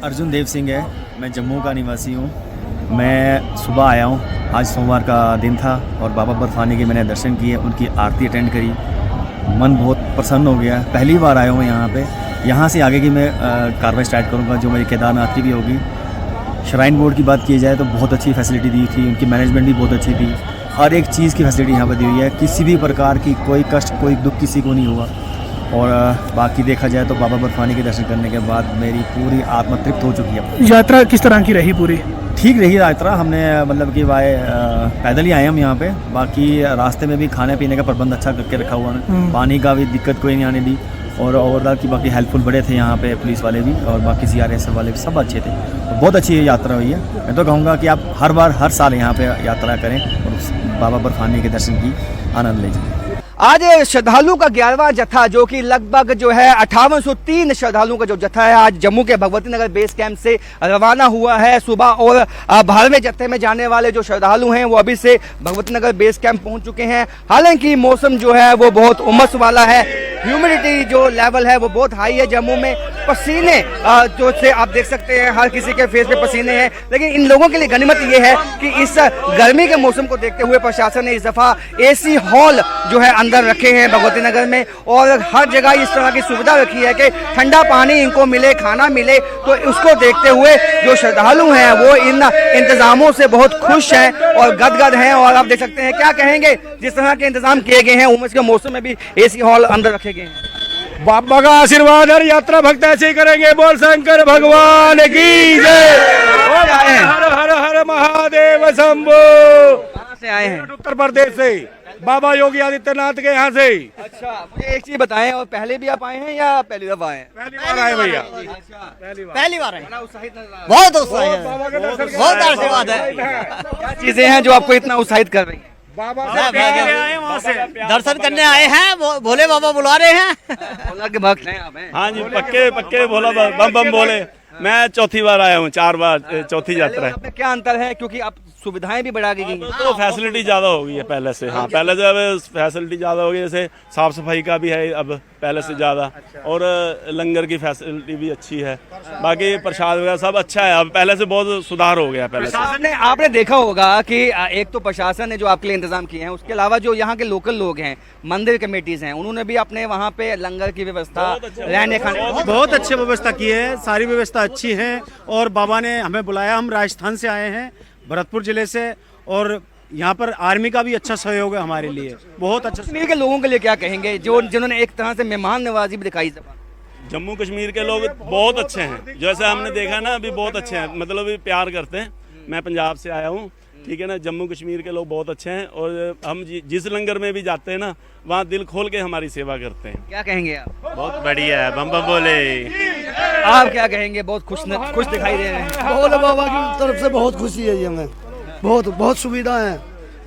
अर्जुन देव सिंह है। मैं जम्मू का निवासी हूँ। मैं सुबह आया हूँ, आज सोमवार का दिन था और बाबा बर्फानी के मैंने दर्शन किए, उनकी आरती अटेंड करी। मन बहुत प्रसन्न हो गया। पहली बार आया हूँ यहाँ पे। यहाँ से आगे की मैं कार्रवाई स्टार्ट करूँगा जो मेरी केदारनाथ की भी होगी। श्राइन बोर्ड की बात की जाए तो बहुत अच्छी फैसिलिटी दी थी, उनकी मैनेजमेंट भी बहुत अच्छी थी। हर एक चीज़ की फैसिलिटी यहाँ पर दी हुई है। किसी भी प्रकार की कोई कष्ट, कोई दुख किसी को नहीं हुआ। और बाकी देखा जाए तो बाबा बर्फानी के दर्शन करने के बाद मेरी पूरी आत्मा तृप्त हो चुकी है। यात्रा किस तरह की रही पूरी? ठीक रही यात्रा। हमने मतलब कि पैदल ही आए हम यहाँ पे। बाकी रास्ते में भी खाने पीने का प्रबंध अच्छा करके रखा हुआ है। पानी का भी दिक्कत कोई नहीं आने दी। और ओवरऑल की बाकी हेल्पफुल बड़े थे यहाँ पे, पुलिस वाले भी और बाकी CRS वाले भी सब अच्छे थे। तो बहुत अच्छी यात्रा हुई है। मैं तो कहूँगा कि आप हर साल यहाँ पे यात्रा करें और बाबा बर्फानी के दर्शन की आनंद लीजिए। आज श्रद्धालुओं का 11वां जत्था जो कि लगभग जो है 5803 श्रद्धालुओं का जो जत्था है आज जम्मू के भगवती नगर बेस कैंप से रवाना हुआ है सुबह। और 12वें जत्थे में जाने वाले जो श्रद्धालु हैं वो अभी से भगवती नगर बेस कैंप पहुंच चुके हैं। हालांकि मौसम जो है वो बहुत उमस वाला है। ह्यूमिडिटी जो लेवल है वो बहुत हाई है जम्मू में। पसीने जो से आप देख सकते हैं, हर किसी के फेस पे पसीने हैं। लेकिन इन लोगों के लिए गनीमत ये है कि इस गर्मी के मौसम को देखते हुए प्रशासन ने इस दफा AC हॉल जो है अंदर रखे हैं भगवती नगर में। और हर जगह इस तरह की सुविधा रखी है कि ठंडा पानी इनको मिले, खाना मिले। तो उसको देखते हुए जो श्रद्धालु हैं वो इन इंतजामों से बहुत खुश हैं और गदगद हैं। और आप देख सकते हैं, क्या कहेंगे, जिस तरह के इंतजाम किए गए हैं, उमस के मौसम में भी AC हॉल अंदर रखे गए हैं। बाबा का आशीर्वाद हर यात्रा भक्त ऐसे ही करेंगे। बोल शंकर भगवान की जय। हर हर हर महादेव शंभो। कहाँ से आए हैं? उत्तर प्रदेश से, बाबा योगी आदित्यनाथ के यहाँ से। अच्छा, मुझे एक चीज बताएं, और पहले भी आप आए हैं या पहली दफा आए हैं? पहली बार आए भैया। पहली बार है। बड़ा उत्साहित नजर आ रहा है। बहुत उत्साह है, बाबा के दर्शन बहुत आशीर्वाद है। क्या चीजें हैं जो आपको इतना उत्साहित कर रही हैं? बाबा दर्शन करने आए हैं, भोले बाबा बुला रहे हैं। भोला के भक्त हैं आप हैं? हाँ जी, पक्के पक्के भोला बम बम बोले। मैं चौथी बार आया हूँ, 4 बार चौथी यात्रा है। में क्या अंतर है, क्योंकि अब सुविधाएं भी बढ़ा दी गई हैं। तो फैसिलिटी ज़्यादा हो गई है पहले से। हाँ, पहले से अब फैसिलिटी ज़्यादा हो गई, जैसे साफ सफाई का भी है अब पहले से ज़्यादा। और लंगर की फैसिलिटी भी अच्छी है। बाकी प्रसाद वगैरह सब अच्छा है, अब पहले से बहुत सुधार हो गया पहले से। आपने देखा होगा कि एक तो प्रशासन ने जो आपके लिए इंतजाम किए हैं, उसके अलावा जो यहाँ के लोकल लोग हैं, मंदिर कमेटीज हैं, उन्होंने भी अपने वहाँ पे लंगर की व्यवस्था, रहने खाने, बहुत अच्छी व्यवस्था की है। सारी व्यवस्था अच्छी है। और बाबा ने हमें बुलाया, हम राजस्थान से आए हैं, भरतपुर जिले से। और यहाँ पर आर्मी का भी अच्छा सहयोग है हमारे लिए, बहुत अच्छा। कश्मीर के लोगों के लिए क्या कहेंगे जो जिन्होंने एक तरह से मेहमान नवाजी भी दिखाई? जम्मू कश्मीर के लोग बहुत अच्छे हैं, जैसे हमने देखा ना अभी, बहुत अच्छे हैं, मतलब भी प्यार करते हैं। मैं पंजाब से आया हूँ, ठीक है ना। जम्मू कश्मीर के लोग बहुत अच्छे हैं और हम जिस लंगर में भी जाते हैं ना, वहाँ दिल खोल के हमारी सेवा करते हैं। क्या कहेंगे आप? बहुत बढ़िया है, बम बम बोले। आप क्या कहेंगे? बहुत खुश दिखाई दे रहे हैं। भोले बाबा की तरफ से बहुत खुशी है, ये हमें बहुत सुविधा है।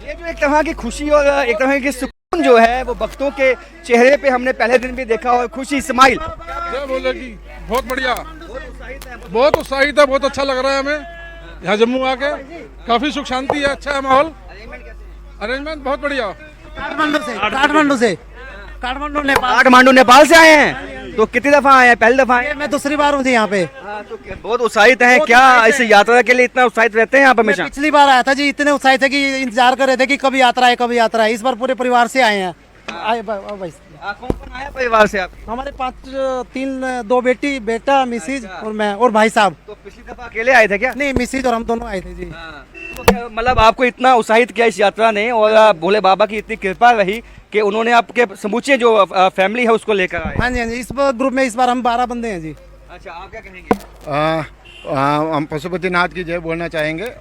ये जो एक तरह की खुशी और एक तरह की सुकून जो है वो भक्तों के चेहरे पे हमने पहले दिन भी देखा, और खुशी, स्माइल। बोले कि बहुत बढ़िया, बहुत उत्साहित है, बहुत अच्छा लग रहा है हमें यहाँ जम्मू आके। काफी सुख शांति है, अच्छा है माहौल, अरेंजमेंट बहुत बढ़िया। काठमांडू नेपाल से आए हैं, तो कितनी दफा आए हैं? पहली दफा आए हैं? मैं दूसरी बार हूँ यहाँ पे। तो बहुत उत्साहित हैं। क्या इस यात्रा के लिए इतना उत्साहित रहते हैं आप हमेशा? पिछली बार आया था जी, इतने उत्साहित थे कि इंतजार कर रहे थे कि कभी यात्रा है, कभी यात्रा है। इस बार पूरे परिवार से आए हैं। कौन आया परिवार से आप? हमारे 2 बेटी, बेटा, मिसिज और मैं और भाई साहब। तो पिछली दफा अकेले आए थे क्या? नहीं, मिसिज और हम दोनों आए थे जी। तो मतलब आपको इतना उत्साहित किया इस यात्रा ने, और भोले बाबा की इतनी कृपा रही कि उन्होंने आपके समूचे जो फैमिली है उसको लेकर आए। हाँ जी, हाँ जी। इस ग्रुप में इस बार हम 12 बंदे हैं जी। अच्छा, आप क्या कहेंगे? हम पशुपतिनाथ की जय बोलना चाहेंगे।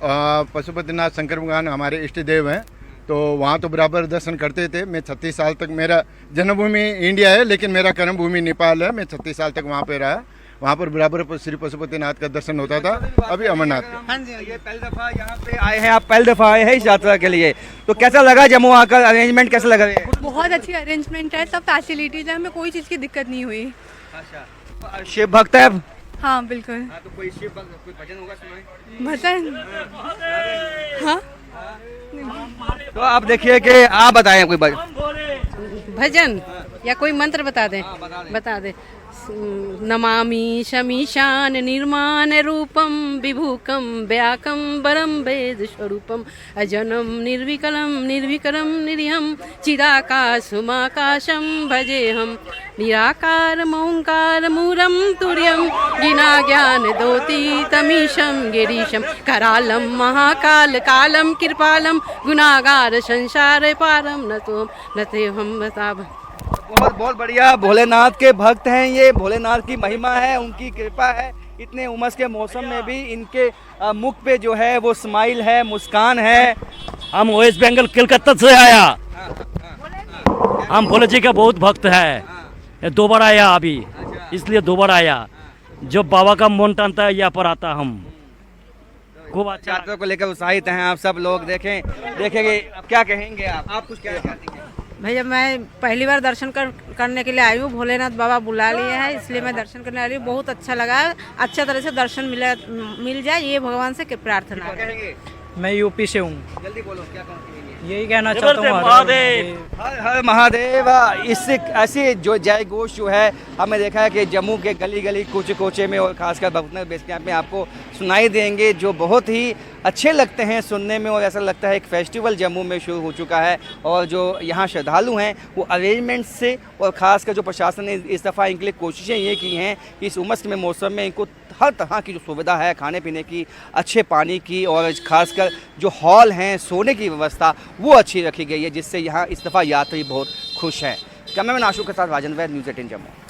पशुपतिनाथ शंकर भगवान हमारे इष्ट देव हैं, तो वहाँ तो बराबर दर्शन करते थे। मैं 36 साल तक, मेरा जन्मभूमि इंडिया है लेकिन मेरा कर्मभूमि नेपाल है। मैं 36 साल तक वहाँ पे रहा। वहाँ पर बराबर श्री पशुपतिनाथ का दर्शन होता था। अभी अमरनाथ। हाँ जी, ये पहली दफा यहाँ पे आए हैं आप, पहली दफा आए हैं इस यात्रा के लिए, तो कैसा लगा जम्मू आकर? अरेंजमेंट कैसा लग रहा है? बहुत अच्छी अरेंजमेंट है, सब फैसिलिटीज है, हमें कोई चीज़ की दिक्कत नहीं हुई। अच्छा, शिव भक्त है? हाँ बिल्कुल। हाँ, तो कोई शिव भक्त, कोई भजन होगा सुनाए? भजन? हाँ, तो आप देखिए कि आप बताएं कोई भजन या कोई मंत्र बता दें? बता दे। नमामि शमीशान निर्माण रूपम विभूकम व्याकम वरम वेद स्वरूपम अजनम निर्विकलम निर्विकरम निरीहम चिदाकाशुमाकाशम भजेहम निराकार मौंकार मूरम तुर्यम विना ज्ञान दोति तमीशम गिरीशम करालम महाकाल कालम कृपालम गुनागार संसार पारम न तो न ते हम बताब। बहुत बहुत बढ़िया। भोलेनाथ के भक्त हैं ये, भोलेनाथ की महिमा है, उनकी कृपा है। इतने उमस के मौसम में भी इनके मुख पे जो है वो स्माइल है, मुस्कान है। हम वेस्ट बंगाल कलकत्ता से आया, हम भोले जी का बहुत भक्त है। 2 बार आया अभी, इसलिए 2 बार आया। जो बाबा का मन टानता है यहाँ पर आता हम खूब अच्छा। यात्रा को लेकर उत्साहित हैं आप सब लोग। देखेंगे अब क्या कहेंगे आप कुछ क्या चाहती हैं? भैया मैं पहली बार दर्शन करने के लिए आई हूँ, भोलेनाथ बाबा बुला लिए हैं इसलिए मैं दर्शन करने आ रही हूँ। बहुत अच्छा लगा, अच्छा तरह से दर्शन मिल जाए ये भगवान से प्रार्थना है। मैं यूपी से हूँ। जल्दी बोलो क्या कहना यही कहना चाहता हूँ, महादेव हर हर महादेव। इससे ऐसे जो जय घोष जो है हमें देखा है कि जम्मू के गली गली कोचे कोचे में और खासकर भगवती बेस कैंप में आपको सुनाई देंगे, जो बहुत ही अच्छे लगते हैं सुनने में। और ऐसा लगता है एक फेस्टिवल जम्मू में शुरू हो चुका है। और जो यहाँ श्रद्धालु हैं वो अरेंजमेंट से और ख़ासकर जो प्रशासन ने इस दफ़ा इनके लिए कोशिशें ये की हैं कि इस उमस में मौसम में इनको हर तरह की जो सुविधा है खाने पीने की, अच्छे पानी की और ख़ासकर जो हॉल हैं सोने की व्यवस्था वो अच्छी रखी गई है, जिससे यहाँ इस दफ़ा यात्री बहुत खुश हैं। कैमरामैन आशु के साथ राजन वैद, न्यूज़ 18 जम्मू।